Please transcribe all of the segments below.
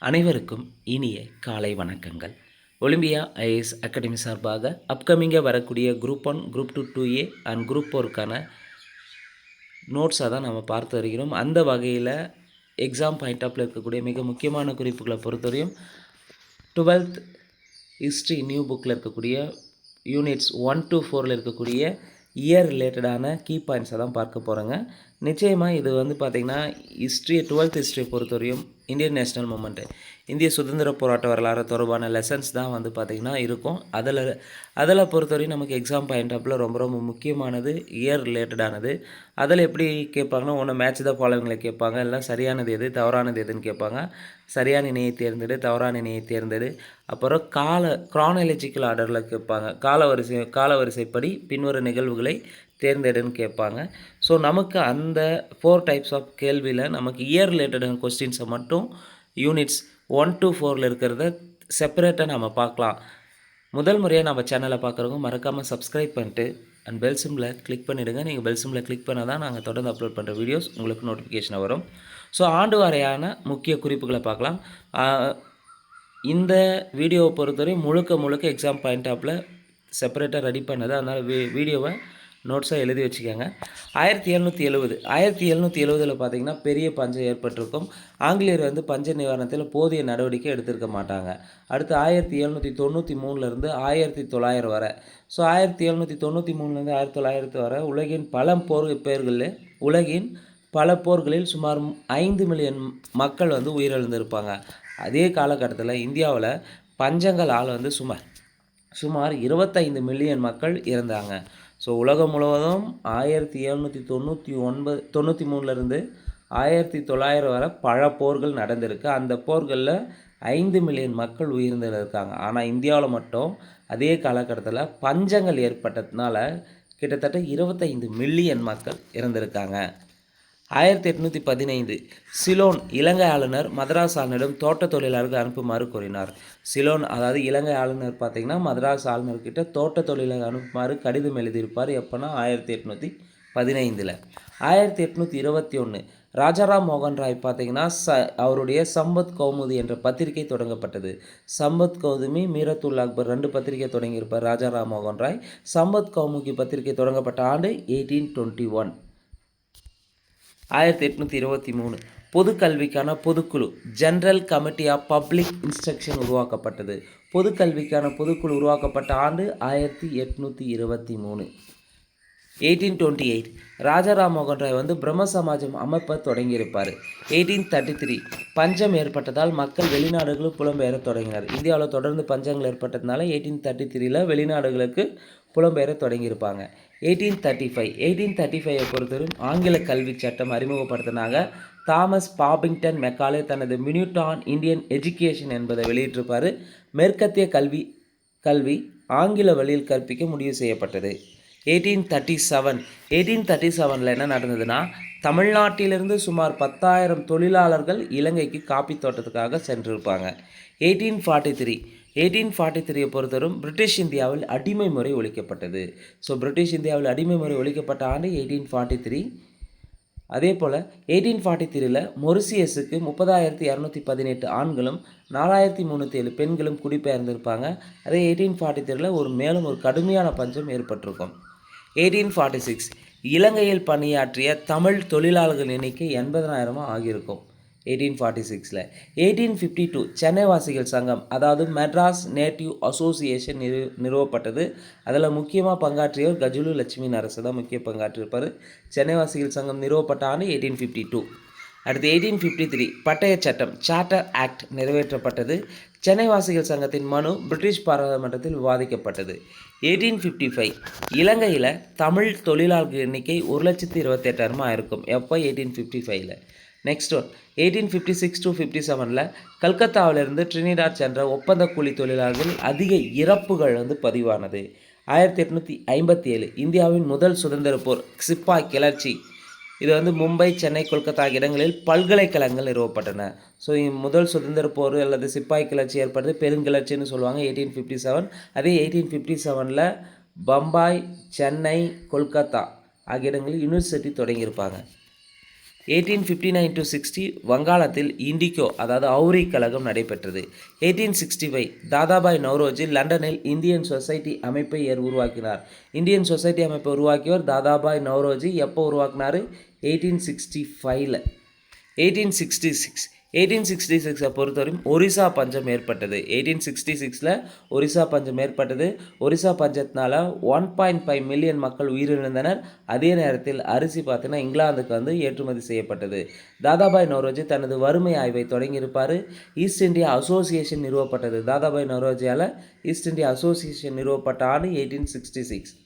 அனைவருக்கும் இனிய காலை வணக்கங்கள். ஒலிம்பியா ஐஏஎஸ் அகாடமி சார்பாக அப்கமிங்காக வரக்கூடிய group 1, group 2, 2A and group 4க்கான நோட்ஸாக தான் நம்ம பார்த்து வருகிறோம். அந்த வகையில் எக்ஸாம் பாயிண்ட் ஆஃப்ல இருக்கக்கூடிய மிக முக்கியமான குறிப்புகளை பொறுத்தவரையும் 12th ஹிஸ்ட்ரி நியூ புக்கில் இருக்கக்கூடிய யூனிட்ஸ் 1 to 4ல் இருக்கக்கூடிய இயர் ரிலேட்டடான கீ பாயிண்ட்ஸை தான் பார்க்க போகிறோங்க. நிச்சயமாக இது பார்த்திங்கன்னா ஹிஸ்ட்ரி 12th ஹிஸ்ட்ரியை பொறுத்தவரையும் இந்தியன் நேஷ்னல் மூமெண்ட்டு, இந்திய சுதந்திர போராட்ட வரலாறு தொடர்பான லெசன்ஸ் தான் பார்த்திங்கன்னா இருக்கும். அதில் பொறுத்தவரையும் நமக்கு எக்ஸாம் பாயிண்ட் ஆஃபில் ரொம்ப ரொம்ப முக்கியமானது இயர் ரிலேட்டடானது. அதில் எப்படி கேட்பாங்கன்னா, ஒன்று மேட்ச் த ஃபாலோவிங்களை கேட்பாங்க, எல்லாம் சரியானது எது தவறானது எதுன்னு கேட்பாங்க. சரியான இணையை தேர்ந்தெடு, தவறான இணையை தேர்ந்தெடு. அப்புறம் க்ரானாலஜிக்கல் ஆர்டரில் கேட்பாங்க, காலவரிசைப்படி பின்வரும் நிகழ்வுகளை தேர்ந்தெடுன்னு கேட்பாங்க. ஸோ நமக்கு அந்த 4 டைப்ஸ் ஆஃப் கேள்வியில் நமக்கு இயர் ரிலேட்டடான கொஸ்டின்ஸை மட்டும் யூனிட்ஸ் 1 to 4ல் இருக்கிறத செப்பரேட்டாக நம்ம பார்க்கலாம். முதல் முறையாக நம்ம சேனலை பார்க்குறவங்க மறக்காமல் சப்ஸ்கிரைப் பண்ணிட்டு அண்ட் பெல் சிம்பிளை கிளிக் பண்ணிவிடுங்க. நீங்கள் பெல் சிம்பிளை கிளிக் பண்ணால் தான் நாங்கள் தொடர்ந்து அப்லோட் பண்ணுற வீடியோஸ் உங்களுக்கு நோட்டிஃபிகேஷன் வரும். ஸோ ஆண்டு வாரியான முக்கிய குறிப்புகளை பார்க்கலாம். இந்த வீடியோவை பொறுத்தவரை முழுக்க எக்ஸாம் பாயிண்ட் ஆஃபில் செப்பரேட்டாக ரெடி பண்ணது. அதனால் வீடியோவை நோட்ஸாக எழுதி வச்சுக்கோங்க. 1770 பார்த்திங்கன்னா பெரிய பஞ்சம் ஏற்பட்டிருக்கும். ஆங்கிலேயர் பஞ்ச நிவாரணத்தில் போதிய நடவடிக்கை எடுத்திருக்க மாட்டாங்க. அடுத்து 1793லேருந்து 1900 வரை. ஸோ 1793லேருந்து 1900 வரை உலகின் பல போர்களில் சுமார் 5 மில்லியன் மக்கள் உயிரிழந்திருப்பாங்க. அதே காலகட்டத்தில் இந்தியாவில் பஞ்சங்களால் சுமார் 25 மில்லியன் மக்கள் இறந்தாங்க. ஸோ உலகம் முழுவதும் 1793லேருந்து 1900 வரை பல போர்கள் நடந்திருக்கு. அந்த போர்களில் 5 மில்லியன் மக்கள் உயிரிழந்திருக்காங்க. ஆனால் இந்தியாவில் மட்டும் அதே காலகட்டத்தில் பஞ்சங்கள் ஏற்பட்டதுனால கிட்டத்தட்ட 25 மில்லியன் மக்கள் இறந்திருக்காங்க. 1815 சிலோன் இலங்கை ஆளுநர் மதராஸ் ஆளுநரிடம் தோட்ட தொழிலாளர்கள் அனுப்புமாறு கூறினார். சிலோன் அதாவது இலங்கை ஆளுநர் பார்த்திங்கன்னா மதராஸ் ஆளுநர்கிட்ட தோட்ட தொழிலாளர்கள் அனுப்புமாறு கடிதம் எழுதியிருப்பார். எப்போனா 1815. 1821 ராஜாராம் மோகன் ராய் பார்த்திங்கன்னா அவருடைய சம்பத் கௌமுதி என்ற பத்திரிகை தொடங்கப்பட்டது. சம்பத் கௌமுதி, மீரத்துல் அக்பர் 2 பத்திரிகை தொடங்கியிருப்பார் ராஜாராம் மோகன் ராய். சம்பத் கௌமுதி பத்திரிகை தொடங்கப்பட்ட ஆண்டு 1821. 1823 பொது கல்விக்கான பொதுக்குழு general committee of public instruction உருவாக்கப்பட்டது. பொது கல்விக்கான பொதுக்குழு உருவாக்கப்பட்ட ஆண்டு 1823. 1828 ராஜாராம் மோகன் ராய் பிரம்ம சமாஜம் அமைப்பை தொடங்கியிருப்பார். 1833 பஞ்சம் ஏற்பட்டதால் மக்கள் வெளிநாடுகளுக்கு புலம்பெயர தொடங்கினார். இந்தியாவில் தொடர்ந்து பஞ்சங்கள் ஏற்பட்டதுனால 1833 வெளிநாடுகளுக்கு புலம்பெயர தொடங்கியிருப்பாங்க. 1835 பொறுத்தவரைக்கும் ஆங்கில கல்வி சட்டம் அறிமுகப்படுத்தினாங்க. தாமஸ் பாபிங்டன் மெக்காலே தனது மினியூட் ஆன் இந்தியன் எஜுகேஷன் என்பதை வெளியிட்டிருப்பார். மேற்கத்திய கல்வி ஆங்கில வழியில் கற்பிக்க முடிவு செய்யப்பட்டது. 1837 என்ன நடந்ததுன்னா, தமிழ்நாட்டிலிருந்து சுமார் 10,000 தொழிலாளர்கள் இலங்கைக்கு காப்பி தோட்டத்துக்காக சென்றிருப்பாங்க. 1843 பொறுத்தவரும் பிரிட்டிஷ் இந்தியாவில் அடிமை முறை ஒழிக்கப்பட்டது. ஸோ பிரிட்டிஷ் இந்தியாவில் அடிமை முறை ஒழிக்கப்பட்ட ஆண்டு 1843. அதே போல் 1843 மொரிசியஸுக்கு 30,218 ஆண்களும் 4,307 பெண்களும் குடிபெயர்ந்திருப்பாங்க. அதே 1843 மேலும் ஒரு கடுமையான பஞ்சம் ஏற்பட்டிருக்கும். 1846 இலங்கையில் பணியாற்றிய தமிழ் தொழிலாளர்கள் எண்ணிக்கை 80,000 ஆகியிருக்கும். 1846 1852 சென்னை வாசிகள் சங்கம் அதாவது மெட்ராஸ் நேட்டிவ் அசோசியேஷன் நிறுவப்பட்டது. அதில் முக்கியமாக பங்காற்றியவர் கஜுலு லட்சுமி நரசு தான் முக்கிய பங்காற்றியிருப்பார். சென்னை வாசிகள் சங்கம் நிறுவப்பட்ட ஆண்டு 1852. அடுத்து 1853 பட்டய சட்டம் சார்ட்டர் ஆக்ட் நிறைவேற்றப்பட்டது. சென்னை வாசிகள் சங்கத்தின் மனு பிரிட்டிஷ் பாராளுமன்றத்தில் விவாதிக்கப்பட்டது. 1855 இலங்கையில் தமிழ் தொழிலாளர்கள் எண்ணிக்கை 1,28,000 ஆயிருக்கும். எப்போ? 1855. நெக்ஸ்ட் ஒன் 1856 to 57 கல்கத்தாவிலிருந்து ட்ரினிடாட் சென்ற ஒப்பந்த கூலி தொழிலாளர்கள் அதிக இறப்புகள் பதிவானது. 1857 இந்தியாவின் முதல் சுதந்திர போர் சிப்பாய் கிளர்ச்சி. இது மும்பை, சென்னை, கொல்கத்தா ஆகிய இடங்களில் பல்கலைக்கழகங்கள் நிறுவப்பட்டன. ஸோ முதல் சுதந்திர போர் அல்லது சிப்பாய் கிளர்ச்சி ஏற்படுது பெருங்கிளர்ச்சின்னு சொல்லுவாங்க 1857. அதே 1857 பம்பாய், சென்னை, கொல்கத்தா ஆகிய இடங்களில் யூனிவர்சிட்டி தொடங்கியிருப்பாங்க. 1859-60 வங்காளத்தில் இண்டிகோ அதாவது அவுரி கழகம் நடைபெற்றது. 1865 தாதாபாய் நவ்ரோஜி லண்டனில் இந்தியன் சொசைட்டி அமைப்பை உருவாக்கினார். இந்தியன் சொசைட்டி அமைப்பை உருவாக்கியவர் தாதாபாய் நவ்ரோஜி. எப்போ உருவாக்கினார்? 1865. 1866 பொறுத்தவரையும் ஒரிசா பஞ்சம் ஏற்பட்டது. 1866 ஒரிசா பஞ்சம் ஏற்பட்டது. ஒரிசா பஞ்சத்தினால 1.5 மில்லியன் மக்கள் உயிரிழந்தனர். அதே நேரத்தில் அரிசி பார்த்தீங்கன்னா இங்கிலாந்துக்கு ஏற்றுமதி செய்யப்பட்டது. தாதாபாய் நவ்ரோஜி தனது வறுமை ஆய்வை தொடங்கியிருப்பார். ஈஸ்ட் இந்தியா அசோசியேஷன் நிறுவப்பட்டது. தாதாபாய் நவ்ரோஜியால் ஈஸ்ட் இந்தியா அசோசியேஷன் நிறுவப்பட்ட ஆண்டு 1866.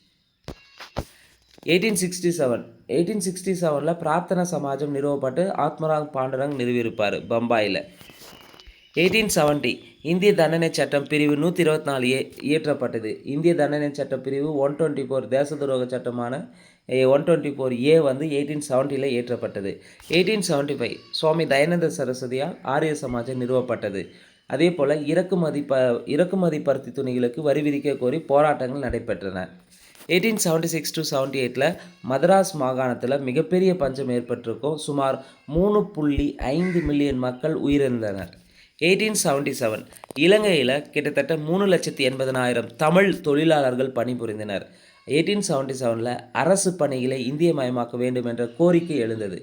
1867 பிரார்த்தனா சமாஜம் நிறுவப்பட்டு ஆத்மராங் பாண்டரங் நிறுவியிருப்பார் பம்பாயில். 1870 இந்திய தண்டனை சட்டம் பிரிவு 124 இயற்றப்பட்டது. இந்திய தண்டனை சட்ட பிரிவு 124 தேச துரோக சட்டமான 124A 1870 இயற்றப்பட்டது. 1875 சுவாமி தயானந்த சரஸ்வதியால் ஆரிய சமாஜம் நிறுவப்பட்டது. அதே போல் இறக்குமதி பருத்தி துணிகளுக்கு வரி விதிக்க கோரி போராட்டங்கள் நடைபெற்றன. 1876-78 மதராஸ் மாகாணத்தில் மிகப்பெரிய பஞ்சம் ஏற்பட்டிருக்கும். சுமார் 3.5 மில்லியன் மக்கள் உயிரிழந்தனர். 1877 இலங்கையில் கிட்டத்தட்ட 3,80,000 தமிழ் தொழிலாளர்கள் பணிபுரிந்தனர். 1877 அரசு பணிகளை இந்தியமயமாக்க வேண்டும் என்ற கோரிக்கை எழுந்தது.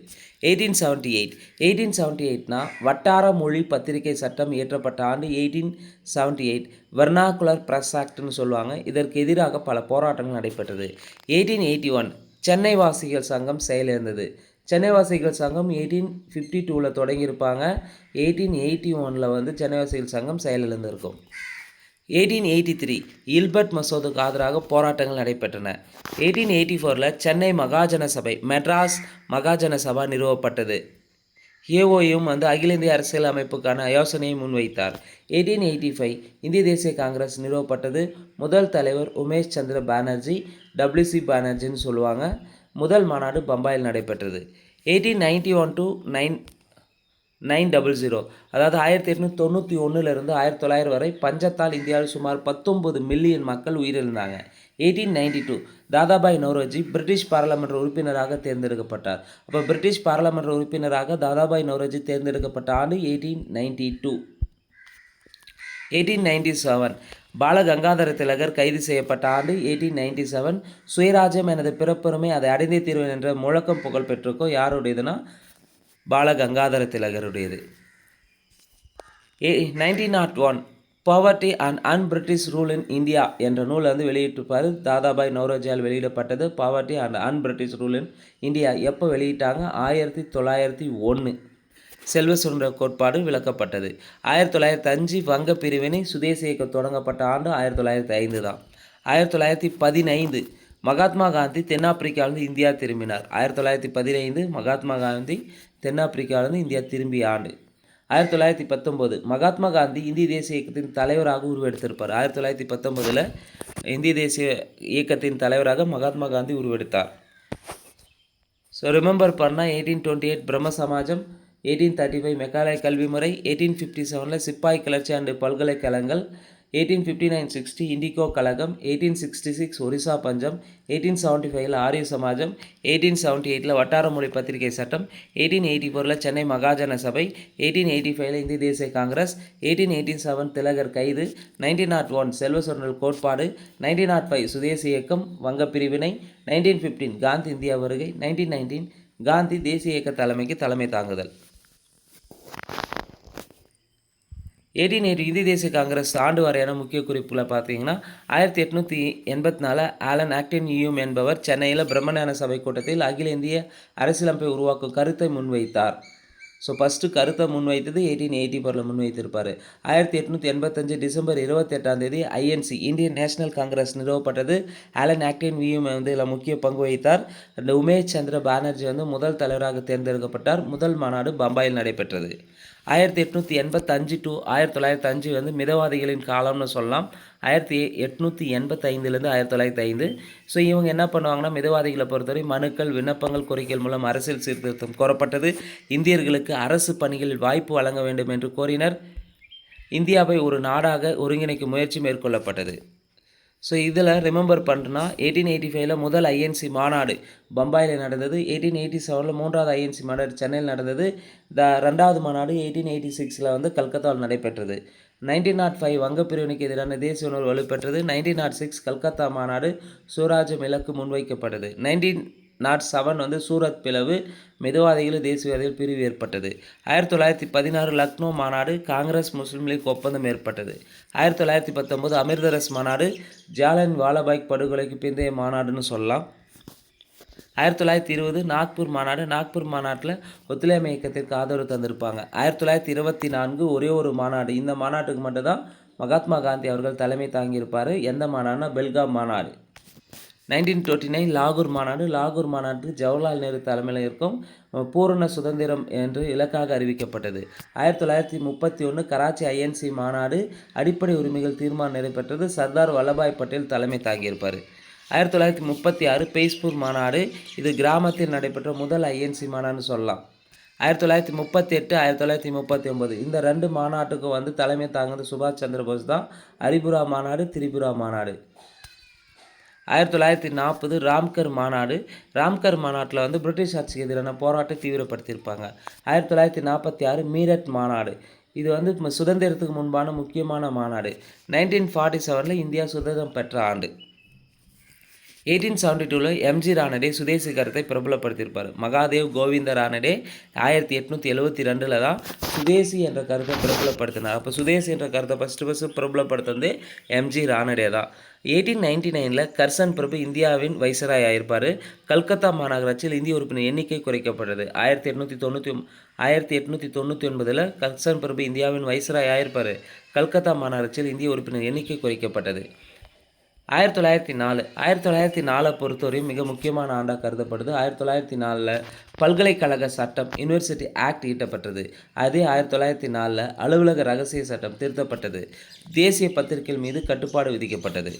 1878 வட்டார மொழி பத்திரிகை சட்டம் இயற்றப்பட்ட ஆண்டு 1878. வெர்னாகுலர் பிரஸ் ஆக்ட்னு சொல்லுவாங்க. இதற்கு எதிராக பல போராட்டங்கள் நடைபெற்றது. 1881 சென்னை வாசிகள் சங்கம் செயலிழந்தது. சென்னை வாசிகள் சங்கம் 1852 தொடங்கியிருப்பாங்க. 1881 சென்னை வாசிகள் சங்கம் செயலிழந்திருக்கும். 1883 இல்பர்ட் மசோதுக்கு ஆதரவாக போராட்டங்கள் நடைபெற்றன. 1884 சென்னை மகாஜன சபை மெட்ராஸ் மகாஜன சபா நிறுவப்பட்டது. ஏஓயும் அகில இந்திய அரசியல் அமைப்புக்கான யோசனையை முன்வைத்தார். 1885 இந்திய தேசிய காங்கிரஸ் நிறுவப்பட்டது. முதல் தலைவர் உமேஷ் சந்திர பானர்ஜி, WC பானர்ஜின்னு சொல்லுவாங்க. முதல் மாநாடு பம்பாயில் நடைபெற்றது. 1891 to 900 அதாவது 1891 1900 வரை பஞ்சத்தால் இந்தியாவில் சுமார் 19 மில்லியன் மக்கள் உயிரிழந்தாங்க. 1892 தாதாபாய் நவ்ரோஜி பிரிட்டிஷ் பாராளுமன்ற உறுப்பினராக தேர்ந்தெடுக்கப்பட்டார். அப்போ பிரிட்டிஷ் பாராளுமன்ற உறுப்பினராக தாதாபாய் நவ்ரோஜி தேர்ந்தெடுக்கப்பட்ட ஆண்டு 1892. 1897 பாலகங்காதர திலகர் கைது செய்யப்பட்ட ஆண்டு 1897. சுயராஜ்யம் எனது பிறப்புரிமை அதை அடைந்தே தீர்வேன் என்ற முழக்கம் புகழ் பெற்றிருக்கோம். யாருடையதுன்னா பாலகங்காதர திலகருடையது. 1901 poverty and unbritish rule in India என்ற நூலை வெளியிட்டிருப்பார். தாதாபாய் நவ்ரோஜியால் வெளியிடப்பட்டது. Poverty and unbritish rule in India எப்போ வெளியிட்டாங்க? 1901. செல்வ சுதந்திர கோட்பாடு விளக்கப்பட்டது. 1905 வங்க பிரிவினை சுதேசி இயக்கம் தொடங்கப்பட்ட ஆண்டு 1905 தான். 1915 மகாத்மா காந்தி தென்னாப்பிரிக்காவிலிருந்து இந்தியா திரும்பினார். 1915 மகாத்மா காந்தி தென்னாப்பிரிக்காவிலிருந்து இந்தியா திரும்பிய ஆண்டு. 1919 மகாத்மா காந்தி இந்திய தேசிய இயக்கத்தின் தலைவராக உருவெடுத்திருப்பார். 1919 இந்திய தேசிய இயக்கத்தின் தலைவராக மகாத்மா காந்தி உருவெடுத்தார். ஸோ ரிமெம்பர் பண்ணால் 1828 பிரம்ம சமாஜம், 1835 மெக்காலே கல்வி முறை, 1857 சிப்பாய் கிளர்ச்சி அண்டு பல்கலைக்கழகங்கள், 1859-60 இண்டிகோ கழகம், 1866 ஒரிசா பஞ்சம், 1875 ஆரிய சமாஜம், 1878 வட்டார மொழி பத்திரிகை சட்டம், 1884 சென்னை மகாஜன சபை, 1885 இந்திய தேசிய காங்கிரஸ், 1887 திலகர் கைது, 1901 செல்வ சுதந்திர கோட்பாடு, 1905 சுதேசி இயக்கம் வங்க பிரிவினை, 1915 காந்தி இந்தியா வருகை, 1919 காந்தி தேசிய இயக்க தலைமைக்கு தலைமை தாங்குதல். 1880 இந்திய தேசிய காங்கிரஸ் ஆண்டு வரையான முக்கிய குறிப்புகளை பார்த்தீங்கன்னா 1884 ஆலன் ஆக்டன் யூம் என்பவர் சென்னையில் பிரம்மஞான சபை கூட்டத்தில் அகில இந்திய அரசியலமைப்பை உருவாக்கும் கருத்தை முன்வைத்தார். ஸோ ஃபஸ்ட்டு கருத்தை முன்வைத்தது 1884 முன்வைத்திருப்பார். 1885 December 28 INC Indian National Congress நிறுவப்பட்டது. ஆலன் ஆக்டன் யூம் இதில் முக்கிய பங்கு வகித்தார். உமேஷ் சந்திர பானர்ஜி முதல் தலைவராக தேர்ந்தெடுக்கப்பட்டார். முதல் மாநாடு பம்பாயில் நடைபெற்றது. 1885 to 1905 மிதவாதிகளின் காலம்னு சொல்லலாம். 1885 1905. ஸோ இவங்க என்ன பண்ணுவாங்கன்னா மிதவாதிகளை பொறுத்தவரை மனுக்கள், விண்ணப்பங்கள், கோரிக்கைகள் மூலம் அரசியல் சீர்திருத்தம் கோரப்பட்டது. இந்தியர்களுக்கு அரசு பணிகளில் வாய்ப்பு வழங்க வேண்டும் என்று கோரினர். இந்தியாவை ஒரு நாடாக ஒருங்கிணைக்கும் முயற்சி மேற்கொள்ளப்பட்டது. ஸோ இதில் ரிமெம்பர் பண்ணுறனா 1885 முதல் ஐஎன்சி மாநாடு பம்பாயில் நடந்தது. 1887 மூன்றாவது ஐஎன்சி மாநாடு சென்னையில் நடந்தது. ரெண்டாவது மாநாடு 1886 கல்கத்தாவில் நடைபெற்றது. 1905 வங்கப்பிரிவினைக்கு எதிரான தேசிய உணர்வு வலுப்பெற்றது. 1906 கல்கத்தா மாநாடு சுவராஜ்யம் இலக்கு முன்வைக்கப்பட்டது. 1907 சூரத் பிளவு, மிதவாதிகள் தேசியவாதிகள் பிரிவு ஏற்பட்டது. 1916 லக்னோ மாநாடு, காங்கிரஸ் முஸ்லீம் லீக் ஒப்பந்தம் ஏற்பட்டது. 1919 அமிர்தரஸ் மாநாடு, ஜாலியன் வாலாபாக் படுகொலைக்கு பிந்தைய மாநாடுன்னு சொல்லலாம். 1920 நாக்பூர் மாநாடு. நாக்பூர் மாநாட்டில் ஒத்துழையாமை இயக்கத்திற்கு ஆதரவு தந்திருப்பாங்க. 1924 ஒரே ஒரு மாநாடு. இந்த மாநாட்டுக்கு மட்டும்தான் மகாத்மா காந்தி அவர்கள் தலைமை தாங்கியிருப்பார். எந்த மாநாடுனா பெல்காம் மாநாடு. 1929 லாகூர் மாநாடு. லாகூர் மாநாட்டுக்கு ஜவஹர்லால் நேரு தலைமையில் இருக்கும் பூரண சுதந்திரம் என்று இலக்காக அறிவிக்கப்பட்டது. 1931 கராச்சி ஐஎன்சி மாநாடு, அடிப்படை உரிமைகள் தீர்மானம் நிறைவேற்றது. சர்தார் வல்லபாய் பட்டேல் தலைமை தாங்கியிருப்பார். 1936 பெய்ஸ்பூர் மாநாடு. இது கிராமத்தில் நடைபெற்ற முதல் ஐஎன்சி மாநாடுன்னு சொல்லலாம். 1938 1939 இந்த ரெண்டு மாநாட்டுக்கும் தலைமை தாங்கினது சுபாஷ் சந்திர போஸ் தான். ஹரிபுரா மாநாடு, திரிபுரா மாநாடு. 1940 ராம்கர் மாநாடு. ராம்கர் மாநாட்டில் பிரிட்டிஷ் ஆட்சிக்கு எதிரான போராட்டத்தை தீவிரப்படுத்தியிருப்பாங்க. 1946 மீரட் மாநாடு. இது சுதந்திரத்துக்கு முன்பான முக்கியமான மாநாடு. 1947 இந்தியா சுதந்திரம் பெற்ற ஆண்டு. 1872 எம்ஜி ரானடே சுதேசி கருத்தை பிரபலப்படுத்தியிருப்பார். மகாதேவ் கோவிந்த ரானடே 1872 தான் சுதேசி என்ற கருத்தை பிரபலப்படுத்தினார். அப்போ சுதேசி என்ற கருத்தை ஃபஸ்ட்டு பிரபலப்படுத்துறது எம்ஜி ரானடே தான். 1899 கர்சன் பிரபு இந்தியாவின் வைசராய் ஆயிருப்பார். கல்கத்தா மாநகராட்சியில் இந்திய உறுப்பினர் எண்ணிக்கை குறைக்கப்பட்டது. 1899 கர்சன் பிரபு இந்தியாவின் வைசராய் ஆயிருப்பார். கல்கத்தா மாநகராட்சியில் இந்திய உறுப்பினர் எண்ணிக்கை குறைக்கப்பட்டது. 1904 பொறுத்தவரையும் மிக முக்கியமான ஆண்டாக கருதப்படுது. 1904 பல்கலைக்கழக சட்டம் யூனிவர்சிட்டி ஆக்ட் ஈட்டப்பட்டது. அதே 1904 அலுவலக ரகசிய சட்டம் திருத்தப்பட்டது. தேசிய பத்திரிகைகள் மீது கட்டுப்பாடு விதிக்கப்பட்டது.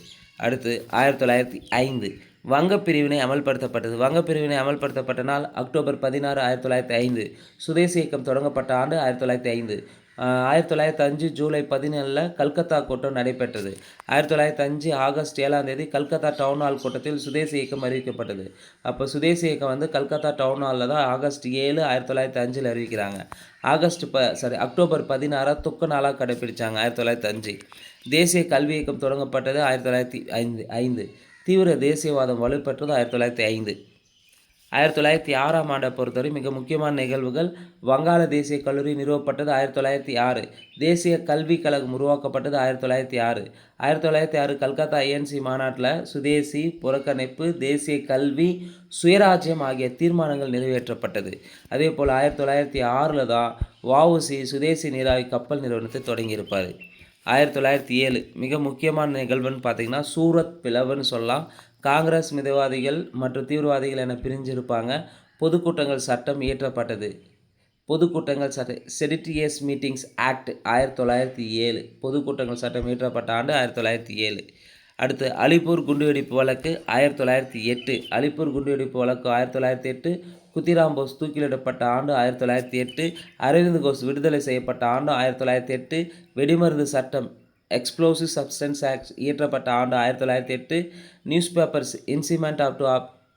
அடுத்து 1905 வங்கப்பிரிவினை அமல்படுத்தப்பட்டது. வங்கப்பிரிவினை அமல்படுத்தப்பட்ட நாள் அக்டோபர் 16 1905. சுதேசி இயக்கம் தொடங்கப்பட்ட ஆண்டு 1905. 1905 ஜூலை 17 கல்கத்தா கூட்டம் நடைபெற்றது. 1905 ஆகஸ்ட் 7 கல்கத்தா டவுன் ஹால் கூட்டத்தில் சுதேசி இயக்கம் அறிவிக்கப்பட்டது. அப்போ சுதேசி இயக்கம் கல்கத்தா டவுன் ஹாலில் தான் ஆகஸ்ட் 7 1905 அறிவிக்கிறாங்க. அக்டோபர் 16 துக்க நாளாக கடைபிடிச்சாங்க 1905. தேசிய கல்வி இயக்கம் தொடங்கப்பட்டது 1905. தீவிர தேசியவாதம் வலுப்பெற்றது 1905. 1906 ஆண்டை பொறுத்தவரை மிக முக்கியமான நிகழ்வுகள். வங்காள தேசிய கல்லூரி நிறுவப்பட்டது 1906. தேசிய கல்விக் கழகம் உருவாக்கப்பட்டது 1906. 1906 கல்கத்தா ஐஎன்சி மாநாட்டில் சுதேசி, புறக்கணிப்பு, தேசிய கல்வி, சுயராஜ்யம் ஆகிய தீர்மானங்கள் நிறைவேற்றப்பட்டது. அதே போல் 1906 தான் வஉசி சுதேசி நீராவி கப்பல் நிறுவனத்தை தொடங்கியிருப்பார். 1907 மிக முக்கியமான நிகழ்வுன்னு பார்த்திங்கன்னா சூரத் பிளவுன்னு சொல்லலாம். காங்கிரஸ் மிதவாதிகள் மற்றும் தீவிரவாதிகள் என பிரிஞ்சிருப்பாங்க. பொதுக்கூட்டங்கள் சட்டம் இயற்றப்பட்டது. பொதுக்கூட்டங்கள் செடிட்டியஸ் மீட்டிங்ஸ் ஆக்ட் 1907. பொதுக்கூட்டங்கள் சட்டம் இயற்றப்பட்ட ஆண்டு 1907. அடுத்து அலிப்பூர் குண்டுவெடிப்பு வழக்கு 1908. அலிப்பூர் குண்டுவெடிப்பு வழக்கு 1908. குத்திராம் போஸ் தூக்கிலிடப்பட்ட ஆண்டு 1908. அரவிந்த் கோஷ் விடுதலை செய்யப்பட்ட ஆண்டு 1908. வெடிமருந்து சட்டம் எக்ஸ்ப்ளோசிவ் சப்ஸ்டன்ஸ் ஆக்ட் இயற்றப்பட்ட ஆண்டு 1908. Newspapers incitement of to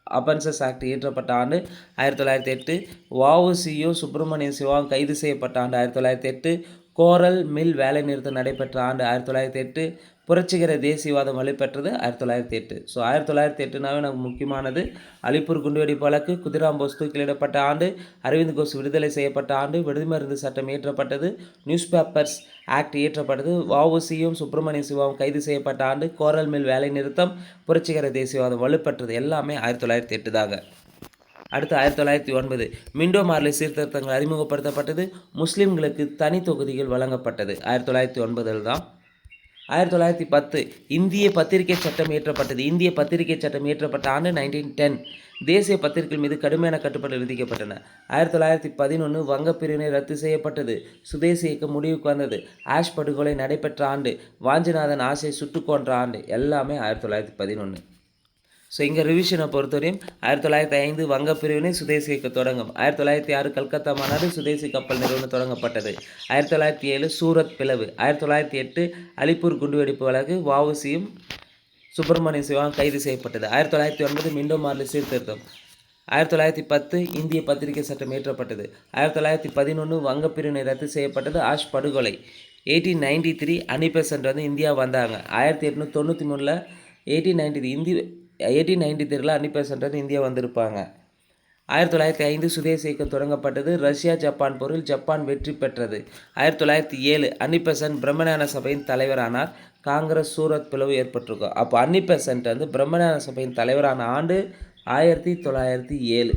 offences act இயற்றப்பட்ட ஆண்டு 1908. வஉசியோ சுப்பிரமணிய சிவாவும் கைது செய்யப்பட்ட ஆண்டு 1908. கோரல் மில் வேலை நிறுத்தம் நடைபெற்ற ஆண்டு 1908. புரட்சிகர தேசியவாதம் வலுப்பெற்றது 1908. ஸோ 1908னாவே நமக்கு முக்கியமானது அலிப்பூர் குண்டுவெடிப்பு வழக்கு, குதிராம் போஸ் தூக்கிலிடப்பட்ட ஆண்டு, அரவிந்த் கோஷ் விடுதலை செய்யப்பட்ட ஆண்டு, வெடிமருந்து சட்டம் இயற்றப்பட்டது, நியூஸ் பேப்பர்ஸ் ஆக்ட் இயற்றப்பட்டது, வஉசியும் சுப்பிரமணிய சிவாவும் கைது செய்யப்பட்ட ஆண்டு, கோரல் மில் வேலை நிறுத்தம், புரட்சிகர தேசியவாதம் வலுப்பெற்றது எல்லாமே 1908 தாங்க. அடுத்து 1909 மிண்டோ மார்லி சீர்திருத்தங்கள் அறிமுகப்படுத்தப்பட்டது. முஸ்லீம்களுக்கு தனி தொகுதிகள் வழங்கப்பட்டது 1909 தான். 1910 இந்திய பத்திரிகை சட்டம் இயற்றப்பட்டது. இந்திய பத்திரிகை சட்டம் இயற்றப்பட்ட ஆண்டு 1910. தேசிய பத்திரிகைகள் மீது கடுமையான கட்டுப்பாடு விதிக்கப்பட்டன. 1911 வங்கப்பிரிவினை ரத்து செய்யப்பட்டது. சுதேசி இயக்கம் முடிவுக்கு வந்தது. ஆஷ் படுகொலை நடைபெற்ற ஆண்டு, வாஞ்சிநாதன் ஆசை சுட்டு கொன்ற ஆண்டு எல்லாமே 1911. ஸோ இங்கே ரிவிஷனை பொறுத்தவரையும் 1905 வங்கப்பிரிவினை சுதேசி இயக்கம் தொடங்கும். 1906 கல்கத்தா மாநாடு சுதேசி கப்பல் நிறுவனம் தொடங்கப்பட்டது. 1907 சூரத் பிளவு. 1908 அலிப்பூர் குண்டுவெடிப்பு வழக்கு, வஉசியும் சுப்பிரமணிய சிவா கைது செய்யப்பட்டது. 1909 மிண்டோ மார்லி சீர்திருத்தம். 1910 இந்திய பத்திரிகை சட்டம் இயற்றப்பட்டது. 1911 வங்கப்பிரிவினை ரத்து செய்யப்பட்டது. ஆஷ் படுகொலை. 1893 அனி பெசன்ட் வந்து இந்தியா வந்தாங்க. 1893 1893 அனி பெசன்ட் வந்து இந்தியா வந்திருப்பாங்க. 1905 சுதேசி இயக்கம் தொடங்கப்பட்டது. ரஷ்யா ஜப்பான் போரில் ஜப்பான் வெற்றி பெற்றது. 1907 அன்னி பெசன்ட் பிரம்மஞான சபையின் தலைவரானார். காங்கிரஸ் சூரத் பிளவு ஏற்பட்டிருக்கும். அப்போ அன்னி பெசன்ட் வந்து பிரம்மஞான சபையின் தலைவரான ஆண்டு 1907.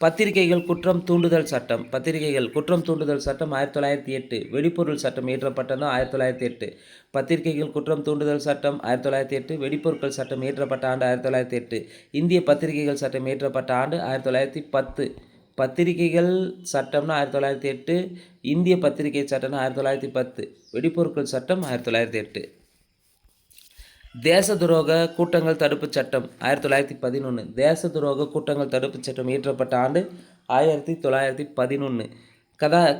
பத்திரிகைகள் குற்றம் தூண்டுதல் சட்டம். பத்திரிகைகள் குற்றம் தூண்டுதல் சட்டம் 1908. வெடிப்பொருள் சட்டம் இயற்றப்பட்டது 1908. பத்திரிகைகள் குற்றம் தூண்டுதல் சட்டம் 1908. வெடிப்பொருட்கள் சட்டம் இயற்றப்பட்ட ஆண்டு 1908. இந்திய பத்திரிகைகள் சட்டம் இயற்றப்பட்ட ஆண்டு 1910. பத்திரிகைகள் சட்டம்னா 1908. இந்திய பத்திரிகை சட்டம்னா 1910. வெடிப்பொருட்கள் சட்டம் 1908. தேச துரோக கூட்டங்கள் தடுப்பு சட்டம் 1911. தேச துரோக கூட்டங்கள் தடுப்பு சட்டம் இயற்றப்பட்ட ஆண்டு 1911.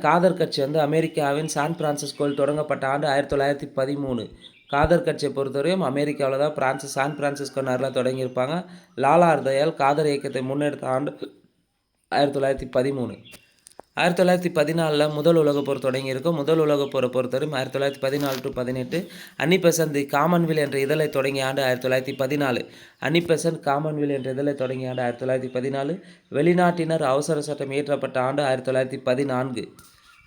காதர் கட்சி வந்து அமெரிக்காவின் சான் பிரான்சிஸ்கோவில் தொடங்கப்பட்ட ஆண்டு 1913. காதர் கட்சியை பொறுத்தவரையும் அமெரிக்காவில் தான் சான் பிரான்சிஸ்கோ நகரில் தொடங்கியிருப்பாங்க. லாலா ஹர்தயால் காதர் இயக்கத்தை முன்னெடுத்த ஆண்டு 1913. 1914 முதல் உலகப் போர் தொடங்கியிருக்கும். முதல் உலகப் போரை பொறுத்தவரையும் 1914 to 18. Annie Besant the Commonwealth என்ற இதழை தொடங்கிய ஆண்டு 1914. அன்னி பெசன்ட் காமன்வெல்த் என்ற இதழை தொடங்கிய ஆண்டு 1914. வெளிநாட்டினர் அவசர சட்டம் இயற்றப்பட்ட ஆண்டு 1914.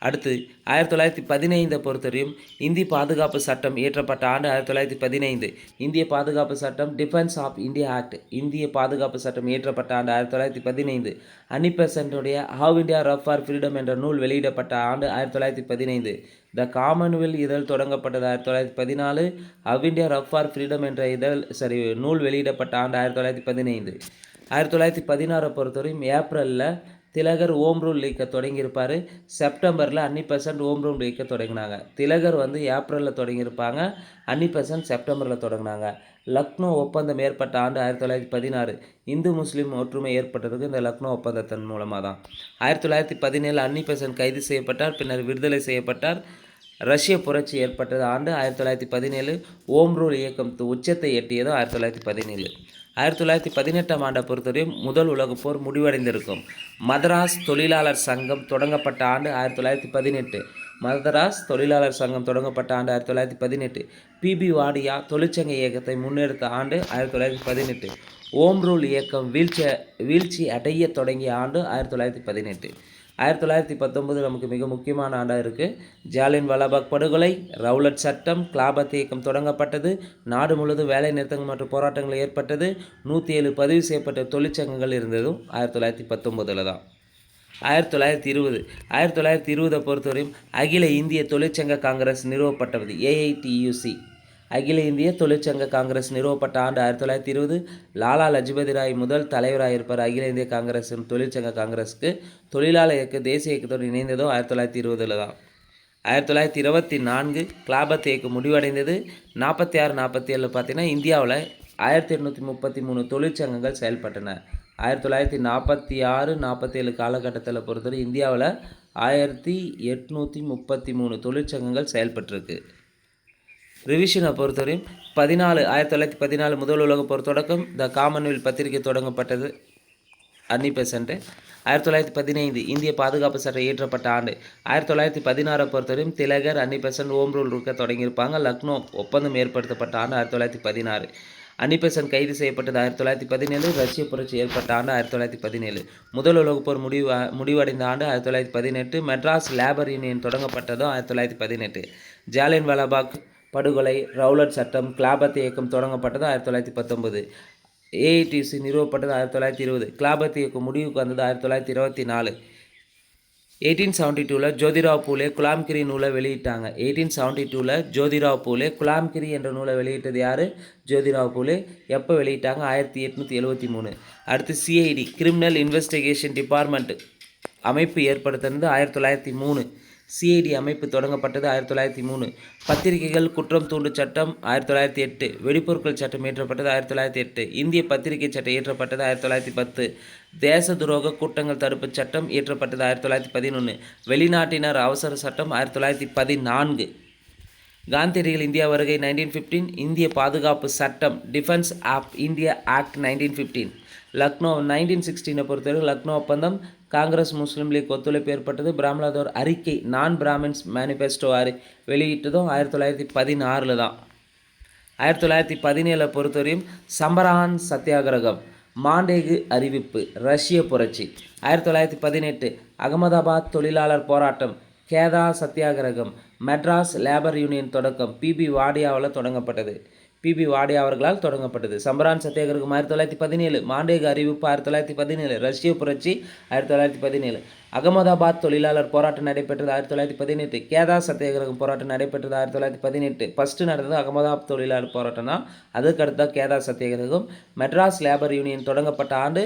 அடுத்து 1915 பொறுத்தவரையும் இந்திய பாதுகாப்பு சட்டம் இயற்றப்பட்ட ஆண்டு 1915. இந்திய பாதுகாப்பு சட்டம் டிஃபென்ஸ் ஆஃப் இந்தியா ஆக்ட். இந்திய பாதுகாப்பு சட்டம் இயற்றப்பட்ட ஆண்டு 1915. அன்னி பெசன்ட்டுடைய how India wrought for freedom என்ற நூல் வெளியிடப்பட்ட ஆண்டு 1915. த காமன்வெல்த் இதழ் தொடங்கப்பட்டது 1914. Have India wrought for freedom என்ற நூல் வெளியிடப்பட்ட ஆண்டு 1915. 1916 பொறுத்தவரையும் ஏப்ரலில் திலகர் ஓம் ரூல் இயக்க தொடங்கியிருப்பார். செப்டம்பரில் அன்னி பெசன்ட் ஓம் ரூல் இயக்க தொடங்கினாங்க. திலகர் வந்து ஏப்ரலில் தொடங்கியிருப்பாங்க. அன்னி பெசன்ட் செப்டம்பரில் தொடங்கினாங்க. லக்னோ ஒப்பந்தம் ஏற்பட்ட ஆண்டு 1916. இந்து முஸ்லீம் ஒற்றுமை ஏற்பட்டதுக்கு இந்த லக்னோ ஒப்பந்தத்தின் மூலமாக தான். 1917 அன்னி பெசன்ட் கைது செய்யப்பட்டார். பின்னர் விடுதலை செய்யப்பட்டார். ரஷ்ய புரட்சி ஏற்பட்டது ஆண்டு 1917. ஓம் ரூல் இயக்கம் உச்சத்தை எட்டியதும் 1917. 1918 ஆண்டை பொறுத்தவரையும் முதல் உலகப் போர் முடிவடைந்திருக்கும். மதராஸ் தொழிலாளர் சங்கம் தொடங்கப்பட்ட ஆண்டு 1918. மதராஸ் தொழிலாளர் சங்கம் தொடங்கப்பட்ட ஆண்டு 1918. பிபி வாடியா தொழிற்சங்க இயக்கத்தை முன்னெடுத்த ஆண்டு 1918. ஓம் ரூல் இயக்கம் வீழ்ச்சி அடைய தொடங்கிய ஆண்டு 1918. 1919 நமக்கு மிக முக்கியமான ஆண்டாக இருக்குது. ஜாலியன் வாலாபாக் படுகொலை, ரவுலட் சட்டம், கிலாபத் இயக்கம் தொடங்கப்பட்டது. நாடு முழுவதும் வேலை நிறுத்தங்கள் மற்றும் போராட்டங்கள் ஏற்பட்டது. 107 பதிவு செய்யப்பட்ட தொழிற்சங்கங்கள் இருந்ததும் 1919 தான். 1920 பொறுத்தவரையும் அகில இந்திய தொழிற்சங்க காங்கிரஸ் நிறுவப்பட்டது. AITUC அகில இந்திய தொழிற்சங்க காங்கிரஸ் நிறுவப்பட்ட ஆண்டு 1920. லாலா லஜபதி ராய் முதல் தலைவராக இருப்பார். அகில இந்திய காங்கிரஸ் தொழிற்சங்க காங்கிரஸுக்கு தொழிலாளர் இயக்க தேசிய இயக்கத்தோடு இணைந்ததும் 1920 தான். 1924 கிலாபத் இயக்கம் முடிவடைந்தது. 46-47 பார்த்தீங்கன்னா இந்தியாவில் 1833 தொழிற்சங்கங்கள் செயல்பட்டன. 1946-47 காலகட்டத்தில் பொறுத்தவரை இந்தியாவில் 1833 தொழிற்சங்கங்கள் செயல்பட்டிருக்கு. ரிவிஷனை பொறுத்தவரையும் 1914 முதல் உலகப் போர் தொடக்கம். த காமன்வெல்த் பத்திரிகை தொடங்கப்பட்டது அன்னி பெசன்ட். 1915 இந்திய பாதுகாப்பு சட்டம் இயற்றப்பட்ட ஆண்டு. 1916 பொறுத்தவரையும் திலகர், அன்னி பெசன்ட் ஓம் ரூல் இருக்க தொடங்கியிருப்பாங்க. லக்னோ ஒப்பந்தம் ஏற்படுத்தப்பட்ட ஆண்டு 1916. அன்னி பெசன்ட் கைது செய்யப்பட்டது 1917. ரஷ்ய புரட்சி ஏற்பட்ட ஆண்டு 1917. முதல் உலகப் போர் முடிவடைந்த ஆண்டு 1918. மெட்ராஸ் லேபர் யூனியன் தொடங்கப்பட்டதும் 1918. ஜாலியன் வாலாபாக் படுகொலை, ரவுலட் சட்டம், கிலாபத் இயக்கம் தொடங்கப்பட்டது 1919. AITUC நிறுவப்பட்டது 1920. கிலாபத் இயக்கம் முடிவுக்கு வந்தது 1924. 1872 ஜோதிராவ் பூலே குலாம்கிரி நூலை வெளியிட்டாங்க. 1872 ஜோதிராவ் பூலே குலாம்கிரி என்ற நூலை வெளியிட்டது யார்? ஜோதிராவ் பூலே. எப்போ வெளியிட்டாங்க? 1873. அடுத்து CID கிரிமினல் இன்வெஸ்டிகேஷன் டிபார்ட்மெண்ட் அமைப்பு ஏற்படுத்தினது 1903. CID அமைப்பு தொடங்கப்பட்டது 1903. பத்திரிகைகள் குற்றம் தூண்டு சட்டம் 1908. வெடிப்பொருட்கள் சட்டம் இயற்றப்பட்டது 1908. இந்திய பத்திரிகை சட்டம் இயற்றப்பட்டது 1910. தேச துரோக கூட்டங்கள் தடுப்பு சட்டம் இயற்றப்பட்டது 1911. வெளிநாட்டினர் அவசர சட்டம் 1914. காந்தியடிகள் இந்தியா வருகை 1915. இந்திய பாதுகாப்பு சட்டம் defence of India act 1915. Lucknow 1916 பொறுத்தவரை லக்னோ ஒப்பந்தம். காங்கிரஸ் முஸ்லீம் லீக் ஒத்துழைப்பு ஏற்பட்டது. பிராமலாதோர் அறிக்கை நான் பிராமின்ஸ் மேனிஃபெஸ்டோ வெளியிட்டதும் 1916 தான். 1917 பொறுத்தவரையும் சம்பரான் சத்தியாகிரகம், மாண்டேகு அறிவிப்பு, ரஷ்ய புரட்சி. 1918 அகமதாபாத் தொழிலாளர் போராட்டம், கேதா சத்தியாகிரகம், மெட்ராஸ் லேபர் யூனியன் தொடக்கம், பிபி வாடியாவால் தொடங்கப்பட்டது. பிபி வாடியா அவர்களால் தொடங்கப்பட்டது. சம்பரான் சத்தியாகிரகம் 1917, மாண்டேகு அறிவிப்பு 1917, ரஷ்ய புரட்சி 1917, அகமதாபாத் தொழிலாளர் போராட்டம் நடைபெற்றது 1918, கேதா சத்தியாகிரகம் போராட்டம் நடைபெற்றது 1918. ஃபஸ்ட்டு நடந்தது அகமதாபாத் தொழிலாளர் போராட்டம் தான், அதுக்கடுத்து கேதா சத்தியாகிரகம். மெட்ராஸ் லேபர் யூனியன் தொடங்கப்பட்ட ஆண்டு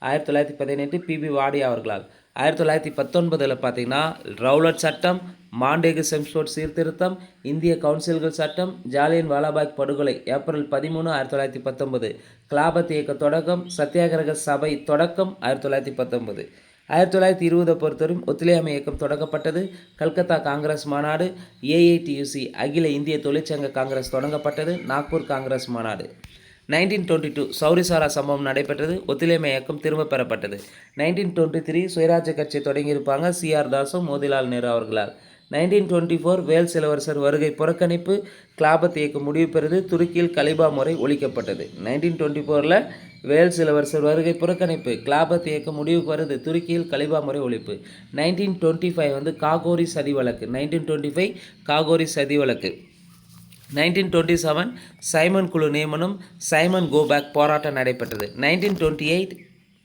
1918, பிபி வாடியா அவர்களால். 1919 பார்த்தீங்கன்னா ரவுலட் சட்டம், மாண்டேகு செம்ஸ்போர்ட் சீர்திருத்தம், இந்திய கவுன்சில்கள் சட்டம், ஜாலியன் வாலாபாக் படுகொலை ஏப்ரல் 13, 1919, கிலாபத் இயக்க தொடக்கம், சத்தியாகிரக சபை தொடக்கம் 1919. 1920 பொறுத்தவரையும் ஒத்துழையாமை இயக்கம் தொடங்கப்பட்டது. கல்கத்தா காங்கிரஸ் மாநாடு, ஏஐடியூசி அகில இந்திய தொழிற்சங்க காங்கிரஸ் தொடங்கப்பட்டது. நாக்பூர் காங்கிரஸ் மாநாடு. 1922 சௌரிசாரா சம்பவம் நடைபெற்றது. ஒத்துழையாமை இயக்கம் திரும்ப பெறப்பட்டது. 1923 சுயராஜ்ய கட்சி தொடங்கியிருப்பாங்க சிஆர் தாஸும் மோதிலால் நேரு அவர்களால். 1924 வேல்ஸ் இளவரசர் வருகை புறக்கணிப்பு, கிலாபத் இயக்கம் முடிவு பெறுது. துருக்கியில் கலிபா முறை ஒழிக்கப்பட்டது. 1924 வேல்ஸ் இளவரசர் வருகை புறக்கணிப்பு, கிலாபத் இயக்கம் முடிவுக்கு வருது. துருக்கியில் கலிபா முறை ஒழிப்பு. 1925 காகோரி சதி வழக்கு. 1925 காகோரி சதி வழக்கு. 1927 சைமன் குழு நியமனம், சைமன் கோபேக் போராட்டம் நடைபெற்றது. 1928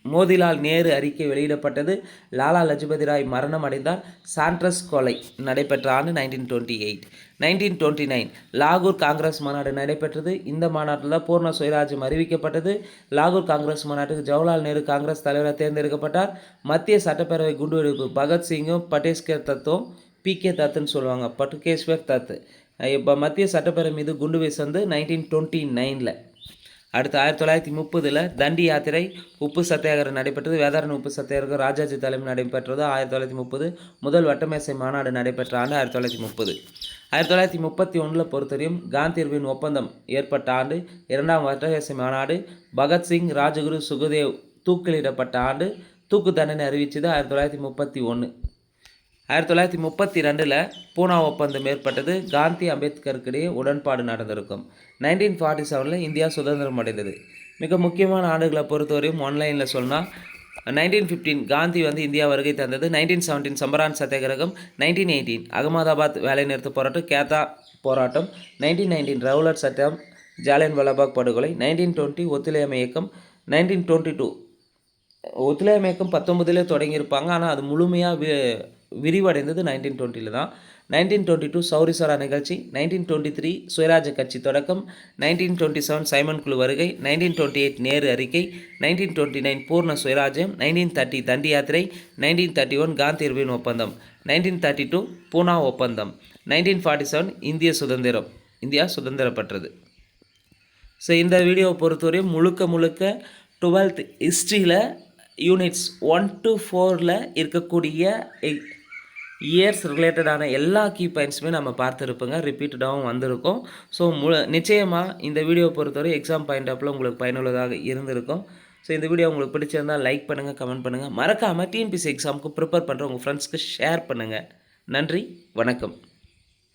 மோதிலால் நேரு அறிக்கை வெளியிடப்பட்டது. லாலா லஜபதி ராய் மரணம் அடைந்தார். சாண்ட்ரஸ் கொலை நடைபெற்ற ஆண்டு 1928. 1929 லாகூர் காங்கிரஸ் மாநாடு நடைபெற்றது. இந்த மாநாட்டில் தான் பூர்ண சுயராஜ்யம் அறிவிக்கப்பட்டது. லாகூர் காங்கிரஸ் மாநாட்டுக்கு ஜவஹர்லால் நேரு காங்கிரஸ் தலைவராக தேர்ந்தெடுக்கப்பட்டார். மத்திய சட்டப்பேரவை குண்டுவெடிப்பு, பகத்சிங்கும் பட்டேஸ்கர் தத்தும், பிகே தத்துன்னு சொல்லுவாங்க, பட்டுகேஸ்வர் தத்து. இப்போ மத்திய சட்டப்பேரவை மீது குண்டு வீச 1929. அடுத்து 1930 தண்டி யாத்திரை, உப்பு சத்தியாகிரகம் நடைபெற்றது. வேதாரண உப்பு சத்தியாகிரகம் ராஜாஜி தலைமை நடைபெற்றது 1930. முதல் வட்டமேசை மாநாடு நடைபெற்ற ஆண்டு 1930. 1931 பொறுத்தவரையும் காந்தியடிகளின் ஒப்பந்தம் ஏற்பட்ட ஆண்டு. இரண்டாம் வட்டமேசை மாநாடு. பகத்சிங், ராஜகுரு, சுகதேவ் தூக்கிலிடப்பட்ட ஆண்டு. தூக்கு தண்டனை அறிவித்தது 1931. 1932 பூனா ஒப்பந்தம் ஏற்பட்டது. காந்தி அம்பேத்கருக்கிடையே உடன்பாடு நடந்திருக்கும். 1947 இந்தியா சுதந்திரம் அடைந்தது. மிக முக்கியமான ஆண்டுகளை பொறுத்தவரையும் ஆன்லைனில் சொன்னால் 1915 காந்தி இந்தியா வருகை தந்தது. 1917 சம்பரான் சத்தியாகிரகம். 1918 அகமதாபாத் வேலைநிறுத்த போராட்டம், கேதா போராட்டம். 1919 ரவுலட் சட்டம், ஜாலியன் வாலாபாக் படுகொலை. 1920 ஒத்துழையாமை இயக்கம். 1922 ஒத்துழையாமை இயக்கம் 19 தொடங்கியிருப்பாங்க, ஆனால் அது முழுமையாக விரிவடைந்தது 1920 தான். 1922 சௌரிசாரா நிகழ்ச்சி. 1923 சுயராஜ்ய கட்சி தொடக்கம். 1927 சைமன் குழு வருகை. 1928 நேரு அறிக்கை. 1929 பூர்ண சுயராஜ்யம். 1930 தண்டி யாத்திரை. 1931 காந்தியடிகளின் ஒப்பந்தம். 1932 பூனா ஒப்பந்தம். 1947 இந்தியா சுதந்திரம் பெற்றது. ஸோ இந்த வீடியோவை பொறுத்தவரையும் முழுக்க 12th ஹிஸ்ட்ரியில் யூனிட்ஸ் 1 to 4 இருக்கக்கூடிய இயர்ஸ் ரிலேட்டடான எல்லா கீ பாயிண்ட்ஸுமே நம்ம பார்த்துருப்போங்க. ரிப்பீட்டடாகவும் வந்திருக்கும். ஸோ நிச்சயமாக இந்த வீடியோ பொறுத்தவரை எக்ஸாம் பாயிண்ட் ஆஃப்ல உங்களுக்கு பயனுள்ளதாக இருந்திருக்கும். ஸோ இந்த வீடியோ உங்களுக்கு பிடிச்சிருந்தால் லைக் பண்ணுங்கள், கமெண்ட் பண்ணுங்கள். மறக்காமல் டிஎன்பிஎஸ்சி எக்ஸாமுக்கு ப்ரிப்பேர் பண்ணுற உங்கள் ஃப்ரெண்ட்ஸ்க்கு ஷேர் பண்ணுங்கள். நன்றி, வணக்கம்.